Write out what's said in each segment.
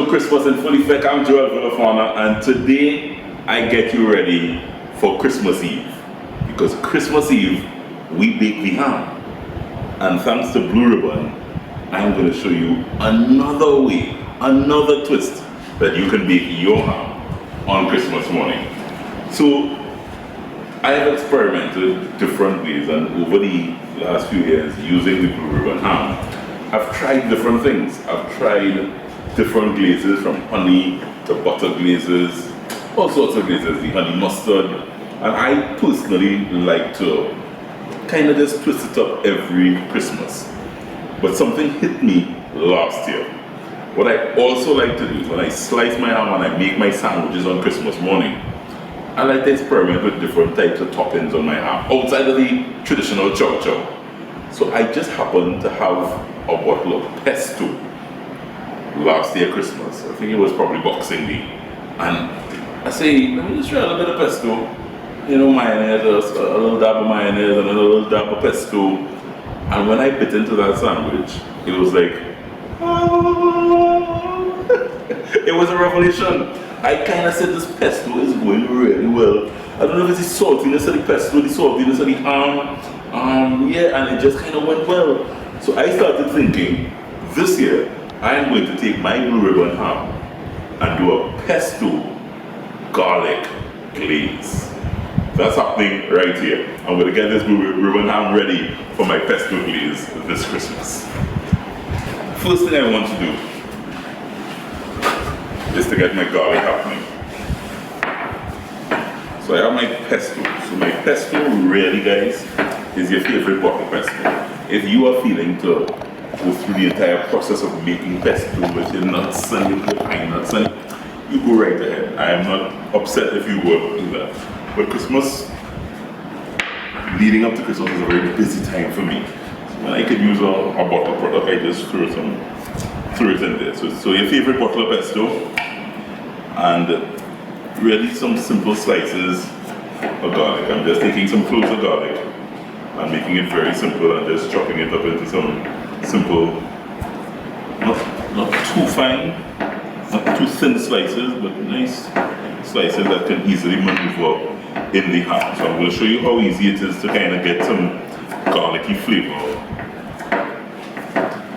Christmas in full effect. I'm Joel Villafana, and today I get you ready for Christmas Eve. Because Christmas Eve, we bake the ham. And thanks to Blue Ribbon, I'm going to show you another way, another twist that you can bake your ham on Christmas morning. So, I have experimented different ways, and over the last few years using the Blue Ribbon ham, I've tried different things. I've tried different glazes, from honey to butter glazes, all sorts of glazes, the honey mustard, and I personally like to kind of just twist it up every Christmas. But something hit me last year. What I also like to do is when I slice my ham and I make my sandwiches on Christmas morning, I like to experiment with different types of toppings on my ham outside of the traditional chow chow. So I just happened to have a bottle of pesto last year Christmas. I think it was probably Boxing Day. And I say, let me just try a little bit of pesto. You know, mayonnaise, a little dab of mayonnaise and a little dab of pesto. And when I bit into that sandwich, it was like, oh. It was a revelation. I kind of said this pesto is going really well. I don't know if it's the saltiness of the pesto, the saltiness of the ham. Yeah, and it just kind of went well. So I started thinking, this year, I am going to take my Blue Ribbon ham and do a pesto garlic glaze. That's happening right here. I'm going to get this Blue Ribbon ham ready for my pesto glaze this Christmas. First thing I want to do is to get my garlic happening. So I have my pesto. So my pesto really, guys, is your favorite bottle pesto. If you are feeling to go through the entire process of making pesto with your nuts and your pine nuts, and you go right ahead. I am not upset if you go do that. But Christmas, leading up to Christmas is a very busy time for me. So when I could use a bottle product, I just throw it in there. So your favorite bottle of pesto, and really some simple slices of garlic. I'm just taking some cloves of garlic and making it very simple and just chopping it up into some simple, not too fine, not too thin slices, but nice slices that can easily maneuver in the ham. So I'm going to show you how easy it is to kind of get some garlicky flavor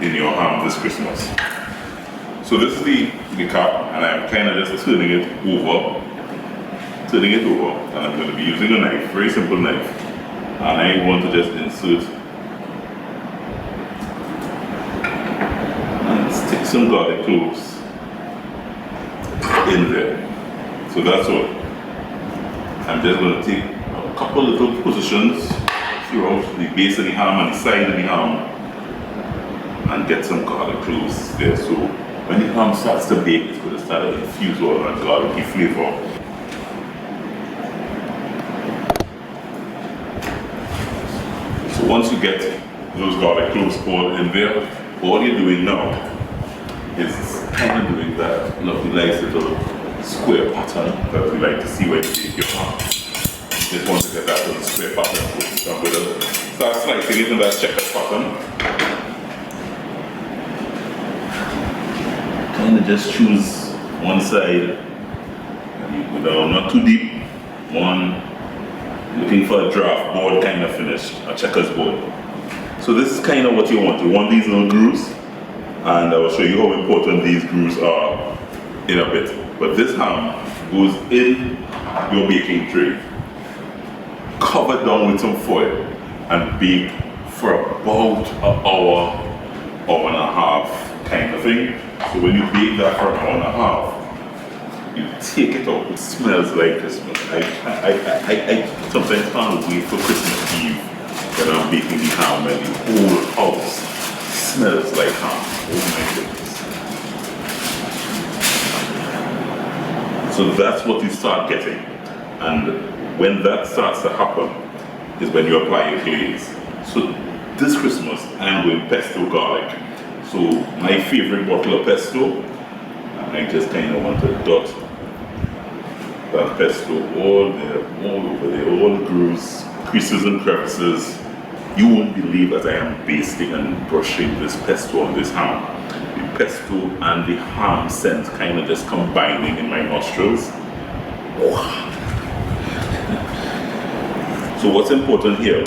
in your ham this Christmas. So this is the cap, and I'm kind of just turning it over, and I'm going to be using a knife, very simple knife, and I want to just insert and stick some garlic cloves in there. So that's all. I'm just going to take a couple little positions throughout the base of the ham and the side of the ham and get some garlic cloves there. So when the ham starts to bake, it's going to start to infuse all that garlicky flavor. So once you get those garlic cloves poured in there, all you're doing now is kind of doing that lovely nice little square pattern that we like to see when you bake your ham. You just want to get that little square pattern. So I'm going to start slicing it in that checkered pattern. Kind of just choose one side and you go down, not too deep. One, looking for a draft board kind of finish, a checkers board. So this is kind of what you want. You want these little grooves, and I will show you how important these grooves are in a bit. But this ham goes in your baking tray, covered down with some foil, and bake for about an hour, hour and a half kind of thing. So when you bake that for an hour and a half, you take it out. It smells like Christmas. I sometimes can't wait for Christmas Eve when I'm baking the ham and the whole house smells like ham. Oh my goodness. So that's what you start getting. And when that starts to happen is when you apply your glaze. So this Christmas I'm doing pesto garlic. So my favorite bottle of pesto, and I just kind of want to dot that pesto all there, all over there, all the grooves, creases and crevices. You won't believe as I am basting and brushing this pesto on this ham. The pesto and the ham scent kind of just combining in my nostrils. So what's important here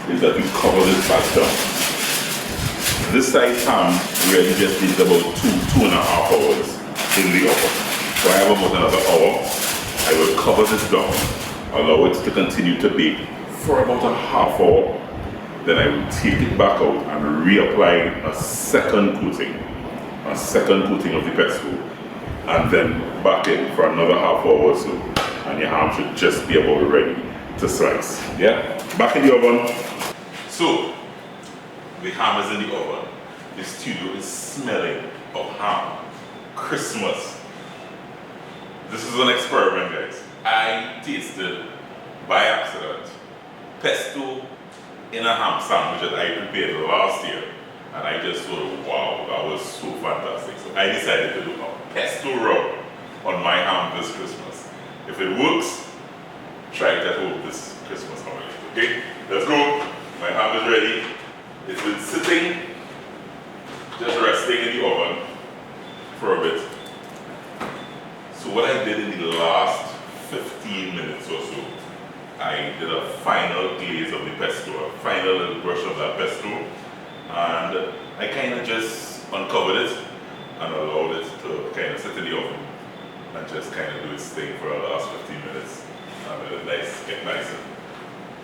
is that you cover this back down. This size ham really just needs about 2.5 hours in the oven. So I have about another hour. I will cover this down, allow it to continue to bake for about a half hour. Then I will take it back out and reapply a second coating of the pesto, and then back in for another half hour or so, and your ham should just be about ready to slice. Yeah? Back in the oven. So, the ham is in the oven. The studio is smelling of ham. Christmas. This is an experiment, guys. I tasted, by accident, pesto in a ham sandwich that I prepared last year, and I just thought, wow, that was so fantastic. So I decided to do a pesto rub on my ham this Christmas. If it works, try it at home this Christmas holiday. Okay, let's go. My ham is ready. It's been sitting, just resting in the oven for a bit. So what I did in the last 15 minutes or so, I did a final glaze of the pesto, a final little brush of that pesto, and I kind of just uncovered it and allowed it to kind of sit in the oven and just kind of do its thing for the last 15 minutes. And let it get nice and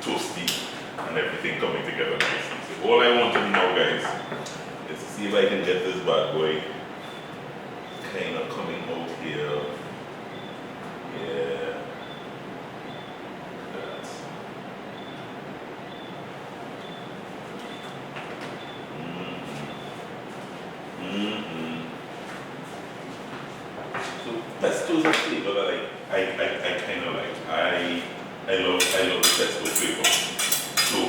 toasty and everything coming together nicely. So all I want to do now, guys, is to see if I can get this bad boy kind of coming out here. Yeah. So pesto is a flavor that I kind of like. I love the pesto flavor. So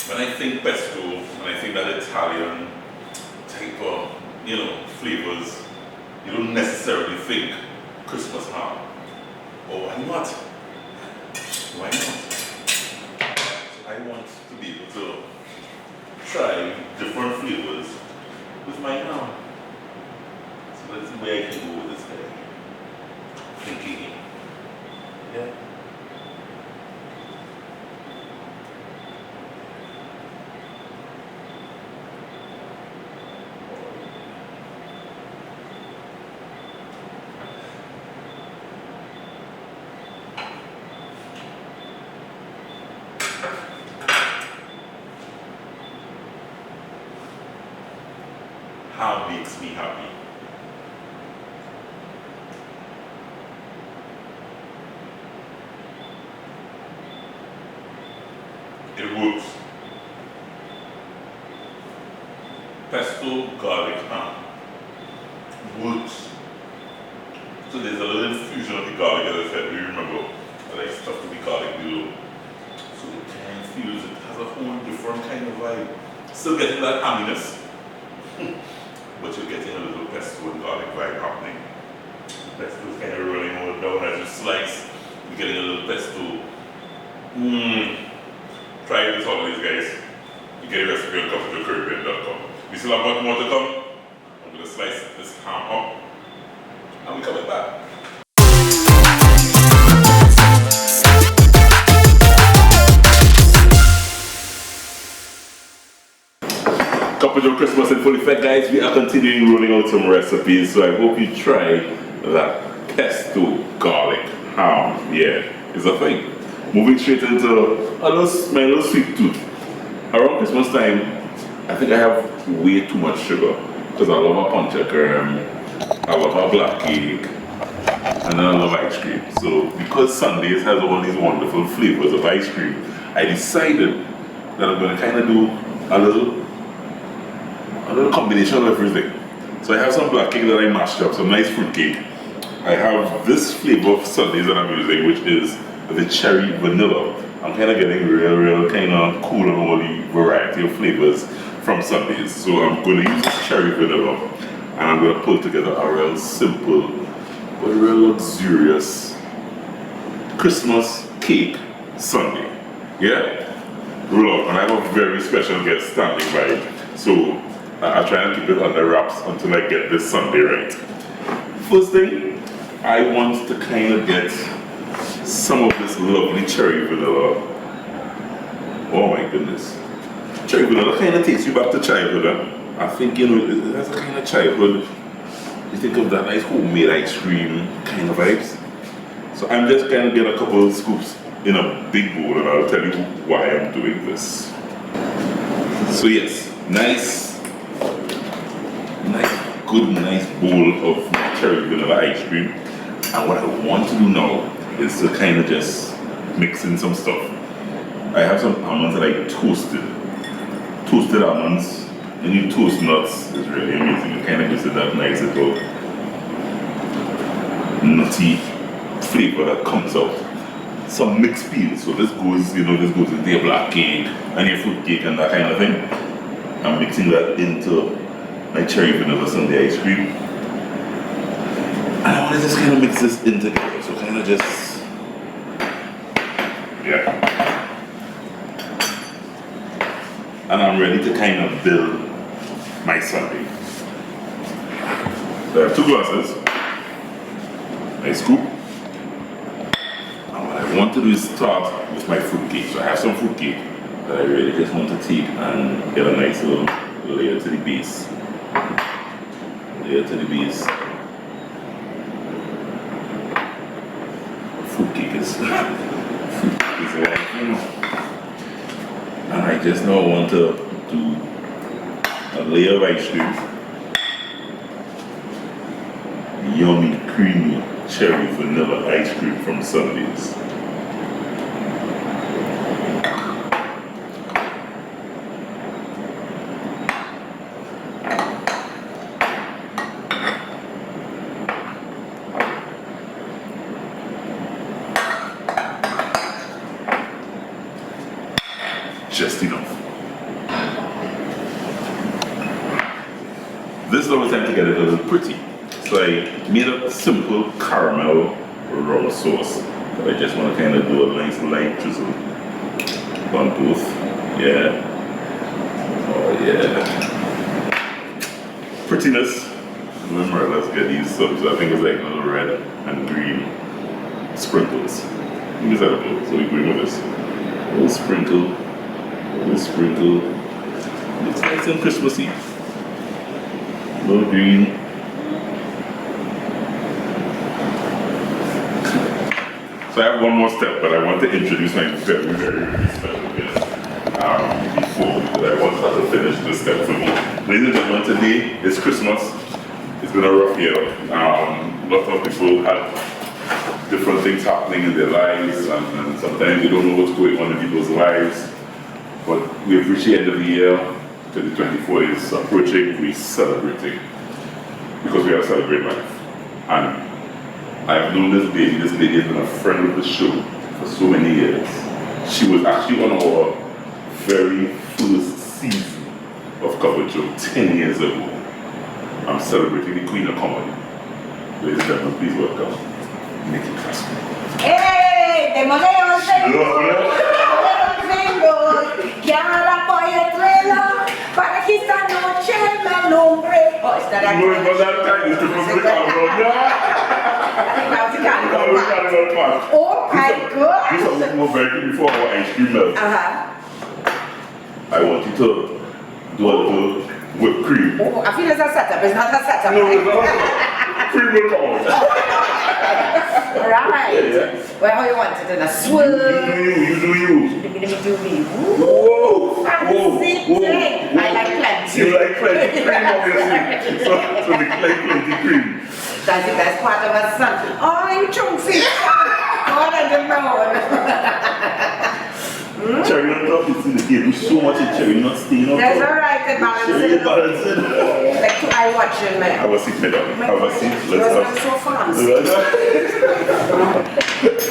when I think pesto, when I think that Italian type of, flavors, you don't necessarily think Christmas ham. Oh, why not? Why not? So I want to be able to try different flavors with my ham. So let's see where I can go with this guy. Thinking. Yeah. Ham makes me happy. It works. Pesto garlic ham works. So there's a little infusion of the garlic, as I said. Do you remember that I stuffed the garlic below? So it kind of feels, it has a whole different kind of vibe. Still getting that hamminess, but you're getting a little pesto and garlic vibe happening. Pesto is kind of rolling over down as you slice. You're getting a little pesto. Try this holidays, guys. You get a recipe on CoffeeToCaribbean.com. We still have much more to come. I'm going to slice this ham up, and we're coming back. Couple of Christmas in full effect, guys. We are continuing rolling out some recipes, so I hope you try that pesto garlic ham. Yeah, it's a thing. Moving straight into my little sweet tooth. Around Christmas time, I think I have way too much sugar because I love a panchakarm, I love a black cake, and then I love ice cream. So because Sundays has all these wonderful flavors of ice cream, I decided that I'm going to kind of do a little combination of everything. So I have some black cake that I mashed up, some nice fruit cake. I have this flavor of Sundays that I'm using, which is the cherry vanilla. I'm kind of getting real kind of cool on all the variety of flavors from Sundays. So I'm going to use this cherry vanilla, and I'm going to put together a real simple but real luxurious Christmas cake sundae. Yeah? Roll out, and I have a very special guest standing by. So I'll try and keep it under wraps until I get this Sunday right. First thing, I want to kind of get some of this lovely cherry vanilla. Oh my goodness. Cherry vanilla kind of takes you back to childhood. Huh? I think, you know, it has a kind of childhood. You think of that nice homemade ice cream kind of vibes. So I'm just going to get a couple of scoops in a big bowl and I'll tell you why I'm doing this. So yes, nice bowl of cherry vanilla ice cream. And what I want to do now is to kind of just mix in some stuff. I have some almonds that I toasted. Toasted almonds. When you toast nuts, it's really amazing. It kind of gives it that nice little nutty flavor that comes out. Some mixed peels, so this goes, you know, this goes into your black cake and your fruit cake and that kind of thing. I'm mixing that into my cherry vanilla sundae ice cream. And I want to just kind of mix this in together, so kind of just, yeah. And I'm ready to kind of build my sundae. So I have 2 glasses, my scoop. And what I want to do is start with my fruit cake. So I have some fruit cake that I really just want to take and get a nice little layer to the base. Layer to the base. Fruit cake is like, you know. And I just now want to do a layer of ice cream. Yummy, creamy, cherry vanilla ice cream from Sundays. Just enough. This is the only time to get it a little pretty. So I made a simple caramel raw sauce that I just want to kind of do a nice light drizzle on both. Yeah. Oh yeah. Prettiness. Remember, let's get these subs. I think it's like little red and green sprinkles. These are the so we go with this. A little sprinkle. Sprinkle. Looks nice and Christmassy. Little green. So I have one more step, but I want to introduce my very, very, very special guest before, because I want her to finish this step for me. Ladies and gentlemen, today is Christmas. It's been a rough year. Lots of people have different things happening in their lives, and sometimes you don't know what's going on in people's lives. But we've reached the end of the year, 2024 is approaching, we're celebrating. Because we have to celebrate life. And I've known this lady has been a friend of the show for so many years. She was actually on our very first season of Cover Joe 10 years ago. I'm celebrating the Queen of Comedy. Ladies and gentlemen, please welcome NIKKI CROSBY. ¡Hey! ¡Te moleo, Chiara poi è trela, para que esta noche me alumbre. Oh, estará aquí. No, it's not that kind, it's supposed to be called Oh my God! Do something more very before our ice cream melts. I want you to do a little whipped cream. Oh, I feel it's a setup, it's not a setup. No, it's not. Cream will come out. Right. Yeah. Well, how you want it in a swirl? You do you. Let me do me. Whoa! Fancy thing. I like plenty. You like plenty cream, obviously. So they like plenty cream. That's the best part of a son. Oh, you chunky. God, I don't know. Cherry on top, it's in the game. So much in cherry, not staying on top. That's alright, the balance. Cherry balancing. Like two eye watching, man. Have a seat, madam. Have a seat. Let's have so fancy.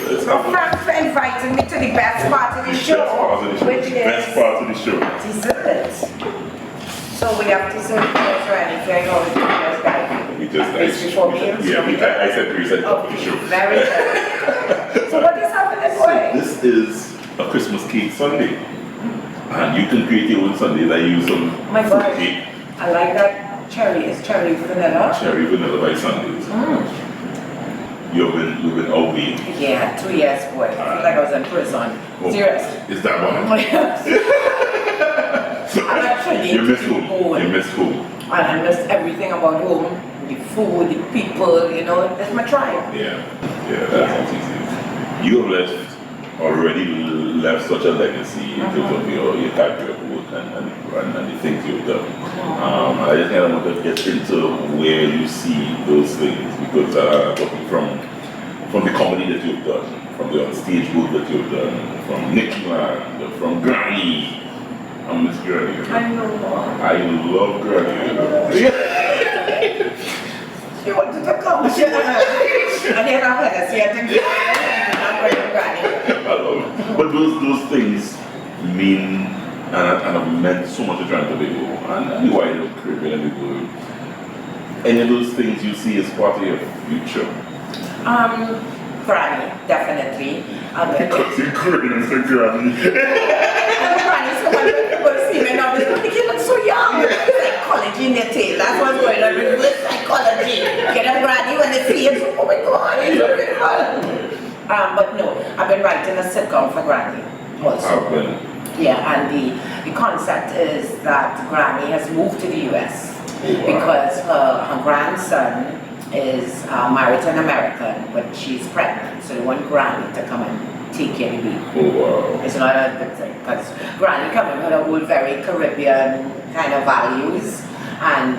Let's have Thanks for inviting me to the best part of the show. Which is best part of the show. Dessert. So we have dessert first, right? If you're going to do this guy. We just before meals. Yeah, I said pre-set for the show. Very good. So what is happening, boy? This is a Christmas cake sundae. And you can create your own sundae. I use some fruit cake. I like that cherry. It's cherry vanilla. Cherry vanilla by Sundays. You've been away. Yeah, 2 years, boy. I feel like I was in prison. Oh, Serious. is that one? I'm actually You miss home. You miss home. And I miss everything about home. The food, the people, you know, that's my tribe. Yeah, that's easy. You have already left such a legacy in terms of your career work and the things you've done. I just kind of want to get into where you see those things, because talking from the comedy that you've done, from the on-stage work that you've done, from NIKKI Land, from Granny. I miss Granny. I know. I love Granny. She wanted to come. I didn't have legacy. I think I'm going to Granny. I love it. But those things mean and have meant so much to Tyrone Benjamin and the wider Caribbean and the world. Any of those things you see as part of your future? Granny, definitely. Because you're Granny. Granny, so when people see me now, they think you look so young. Psychology in their tail. That's what's going on with psychology. Get them Granny when they see it. Oh my God, it's so beautiful. But no, I've been writing a sitcom for Granny also. Yeah, and the concept is that Granny has moved to the US because her grandson is married to an American, but she's pregnant, so they want Granny to come and take care of the baby. Oh, wow. It's not a good thing, because Granny coming with a whole very Caribbean kind of values and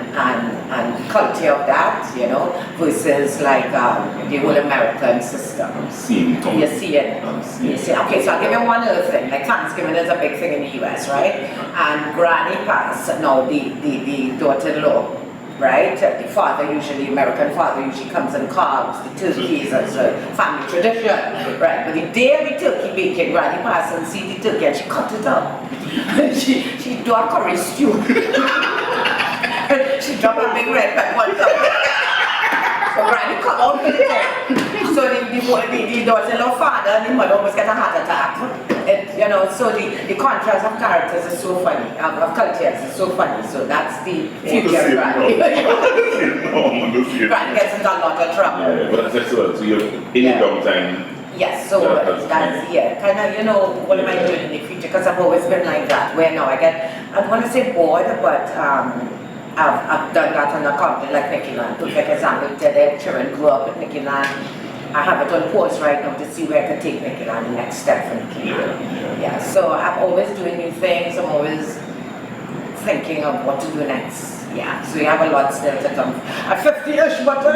culture of that, you know, versus like the whole American system. I'm seeing it. You see it. You see. Okay, so I'll give you one other thing. Like Thanksgiving is a big thing in the US, right? And Granny passed, now the daughter-in-law, right? The father usually, American father usually comes and carves the turkeys as a family tradition, right? But the day of the turkey baking, Granny passed and see the turkey and she cut it up. she do a curry stew. She dropped a big red pepper on top. So Granny come out with it. So the daughter-in-law father and the mother almost get a heart attack. You know, so the contrast of characters is so funny, of cultures is so funny. So that's the future of Granny. Granny gets into a lot of trouble. Yeah, but that's so you're in a long time. Yes, so that's kind of, you know, what am I doing in the future? Because I've always been like that, where now I don't want to say bored, but I've done that on a company like NIKKI Land. Perfect example, their children grew up with NIKKI Land. I have it on pause right now to see where I can take NIKKI Land, the next step for NIKKI Land. Yeah, so I'm always doing new things, I'm always thinking of what to do next. Yeah, so you have a lot still to come. I'm 50-ish, but I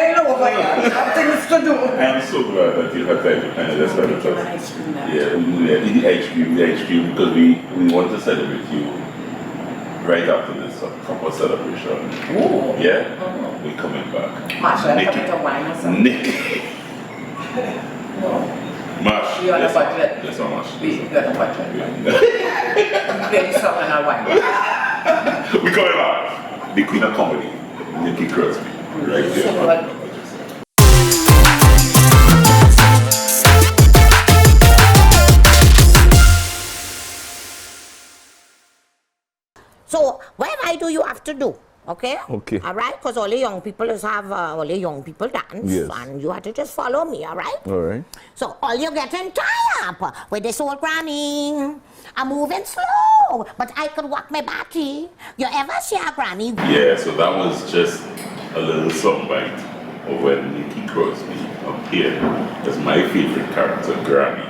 ain't over yet. I have things to do. I'm so glad that you have time to kind of just spend the time. Yeah, the ice cream, because we want to celebrate you right after this couple celebration. Ooh. Yeah? We're coming back. Masha, I'm coming to wine or something. NIKKI. No. Mash. You on a budget? Yes, on Mash. You're on a budget. Very soft and wine. We're coming back. The Queen of Comedy, NIKKI CROSBY. Right there. So what? So whatever I do, you have to do. Okay? Okay. All right? Because all the young people have all the young people dance. Yes. And you have to just follow me, all right? All right. So all you getting tired up with this old granny. I'm moving slow, but I could walk my body. You ever see a granny? Yeah, so that was just a little soundbite of when NIKKI CROSBY appeared as my favorite character, Granny,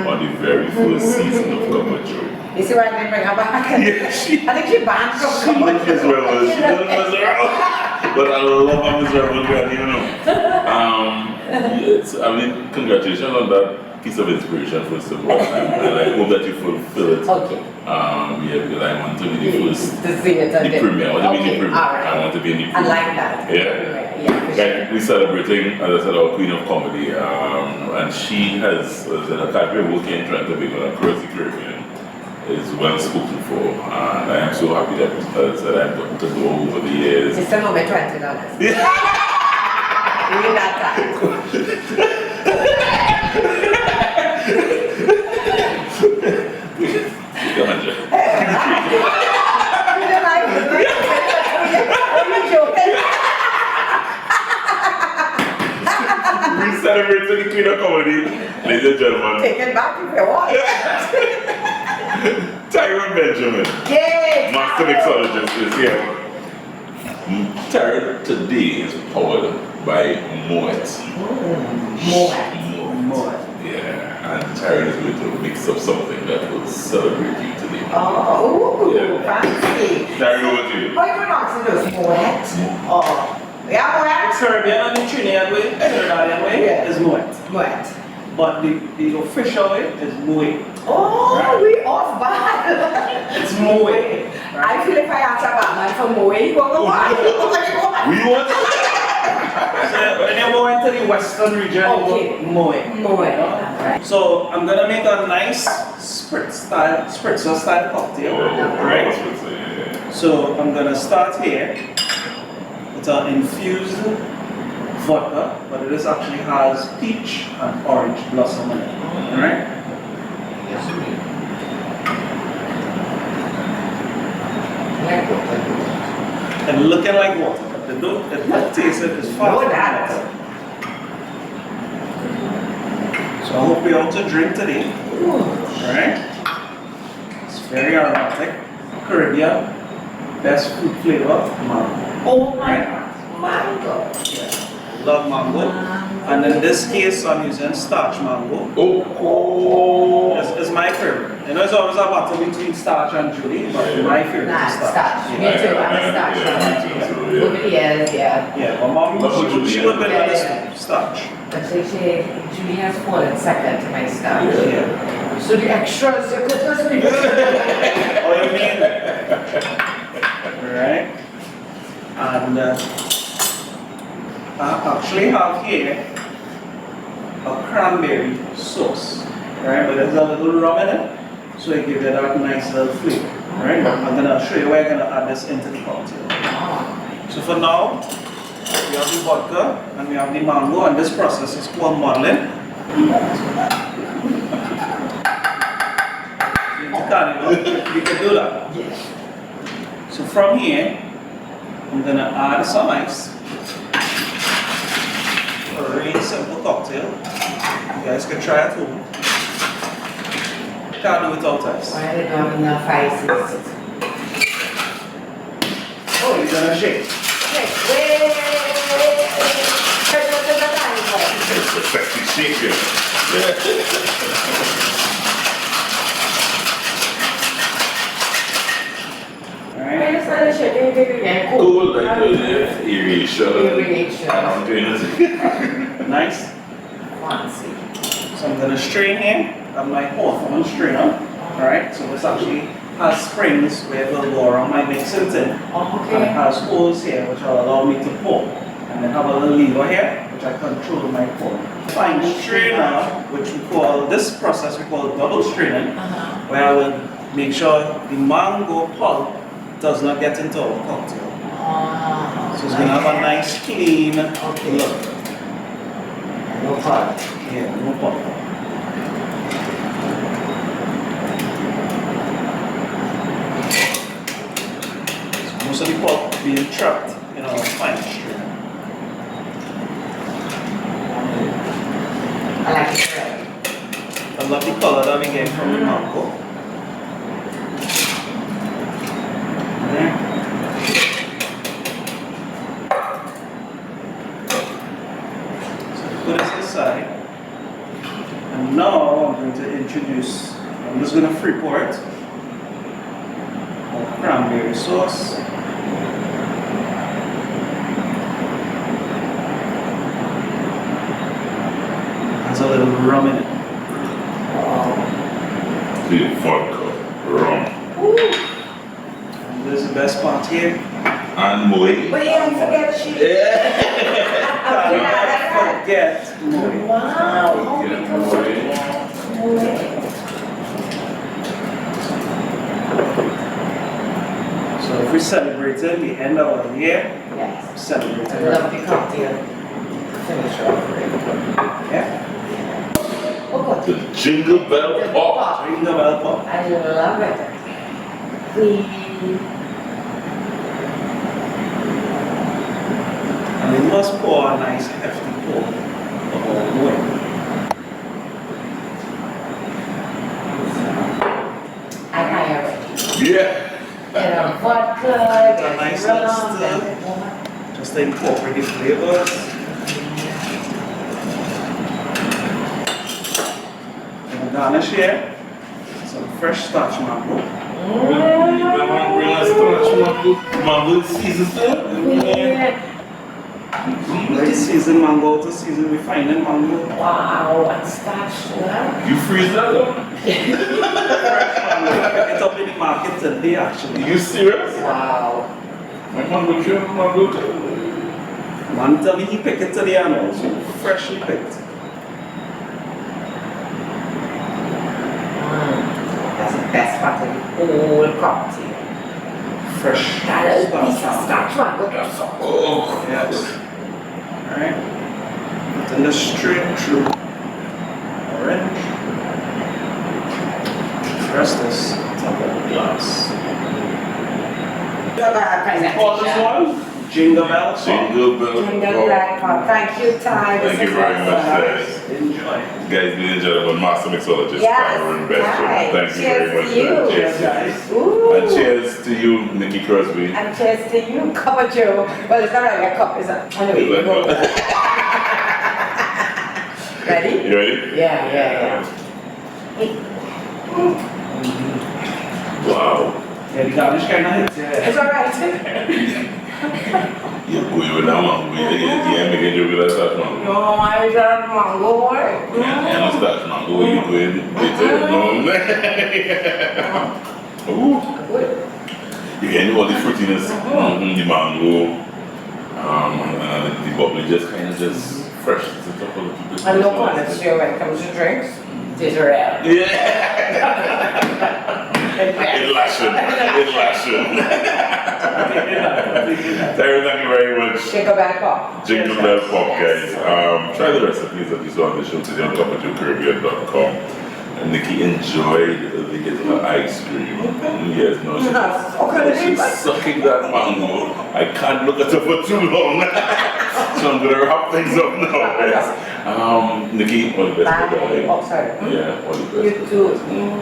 on the very first season of Cuppa Joe. You see why they bring her back? Yeah, I think she banned from she is miserable. She does miserable. But I love her miserable Granny, you know. Yes, I mean, congratulations on that piece of inspiration, first of all. And I hope that you fulfill it. Okay. Yeah, because I want to be the first. To see it The premiere. I want to be in the premiere. Right. I want to be in the premiere. I like that. Yeah. Yeah. Like we're celebrating, as I said, our Queen of Comedy, and she has, as I said, her career working in Tyrone Benjamin across the Caribbean is well spoken for, and I am so happy that I've gotten to go over the years. You still owe me $20. Read that time. celebrating the Queen of Comedy, ladies and gentlemen. Take it back if you want. Tyrone Benjamin, Yay! master mixologist, is here. Tyrone today is powered by Moet. Moet. Yeah, and Tyrone is going to mix up something that will celebrate you today. Oh, Yeah. fancy. Tyrone, over to you. How you pronounce those? Moet? Oh, yeah, Moet. Serbian and the Trinidad way, Trinidadian way is Moet. Moet. But the official way is Moet. Oh, we off bad. It's Moet. I feel if I ask a Batman for Moet, he won't go back. We want So when you go into the western region, you Okay. go Moet. Moet. So I'm gonna make a nice spritzer style cocktail, right? So I'm gonna start here with an infused vodka, but it is actually has peach and orange blossom in it, right? And looking like water, but the taste it is far from water. So I hope you're out to drink today, right? It's very aromatic, Caribbean, best food flavor, mango. Oh my mango. Love mango. And in this case, I'm using starch mango. It's my favorite. You know, it's always a battle between starch and Julie, but my favorite Nah, is starch. starch. Me too, I'm a starch fan. Over the years, yeah. Yeah, but mom, she would win on this starch. But Julie has fallen second to my starch. Yeah. So the extras, you could just be. Oh, you mean? Right? And I actually have here a cranberry sauce, right? But there's a little rum in it, so it gives it that nice little flavor, right? I'm gonna show you where I'm gonna add this into the cocktail. So for now, we have the vodka and we have the mango, and this process is called modeling. You can do that. Yes. So from here, I'm gonna add some ice. A really simple cocktail. You guys can try at home. Can't do without ice. Why they don't have enough ice? Oh, you're gonna shake. It's a sexy shaker. Alright. Cool, like aeration. Aeration. I'm doing it. Nice. Fancy. So I'm gonna strain here. I'm my Hawthorne strainer. Alright, so this actually has springs where it will go around my mixing tin. And it Okay. has holes here which will allow me to pour. And then have a little lever here which I control my pour. Fine strainer, which we call, this process we call double straining, where I will make sure the mango pulp does not get into our cocktail. So it's gonna have a nice clean look. No problem. Yeah, no pulp. Most of the pulp being trapped in our fine strainer. I like it red. I love the color that we get from the mango. Okay. So put this aside. And now I'm going to introduce, I'm just going to free pour it. Our cranberry sauce. Has a little rum in it. The vodka, rum, And this is the best part here. and Moet. But you don't forget she. Forget Moet. Wow. So if we celebrated the end of our year, Yes. celebrated. I love the cocktail. Finish off with. Yeah. Oh, God. The Jingle Bell Pop. Ring the bell pop. I love it. And we must pour a nice hefty pour of our vodka, A nice rum, little stir. Just to incorporate the flavors. And garnish here, some fresh starch mango. Mango seasoned still? Right, seasoned mango to seasoned refining mango. Wow, and starch, yeah. You freeze that up? It's up in the market today actually. You serious? Wow. My mango tree, mango too. Man tell me he picked it today and also freshly picked. That's the best part of the whole cocktail. Fresh That is piece of starch. starch mango. That's so Oh, Yes. Alright. Put in the straight through. Orange. Press this top of the glass. Call this one? Jingle Bell song. Jingle bell. Jingle black pop. Thank you, Ty. Thank you very much, guys. Enjoy. Guys, we enjoyed our master mixologist, Yes, Tyrone Benjamin. right. Thank you Cheers very much. to you. Cheers, guys. Ooh. And cheers to you, Nikki Crosby. And cheers to you, Cup of Joe. Well, it's not really a cup, it's a... Anyway, Let go. go. Ready? You ready? Yeah. Wow. Yeah, the garnish kind of hits. Yeah. It's alright. You're going with that mango. Yeah, making a joke with that starch mango. No, I don't mango. And the starch mango, you going with it. No. Ooh. Good. You get all the fruitiness, the mango, and the bubbly just kind of just fresh to the top of the And look on it, sure, when it comes to drinks, it's rare. Yeah. It lashing. Tyrone, thank you very much. Shake a back up. Jingle Bell Pop, guys. Try the recipes that you saw on the show today on topofyourcaribbean.com. And Nikki enjoyed the ice cream. Yes, no, she's sucking that mango. I can't look at her for too long. So I'm gonna wrap things up now, guys. Nikki, all the best for the Oh, sorry. Yeah, all the best. You too.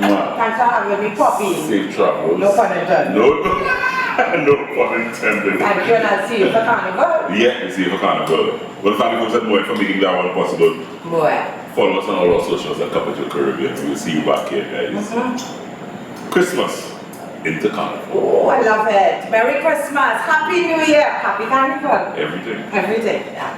Mwah. Thanks for having me, Poppy. Safe travels. No pun intended. No pun intended. Thank you, and I'll see you for Carnival. Yeah, see you for Carnival. Well, thank you folks at Moet for making that one possible. Boy. Follow us on all our socials at Cup of Joe Caribbean. We'll see you back here, guys. Christmas into Carnival. Oh, I love it. Merry Christmas. Happy New Year. Happy Carnival. Everything. Everything. Yeah.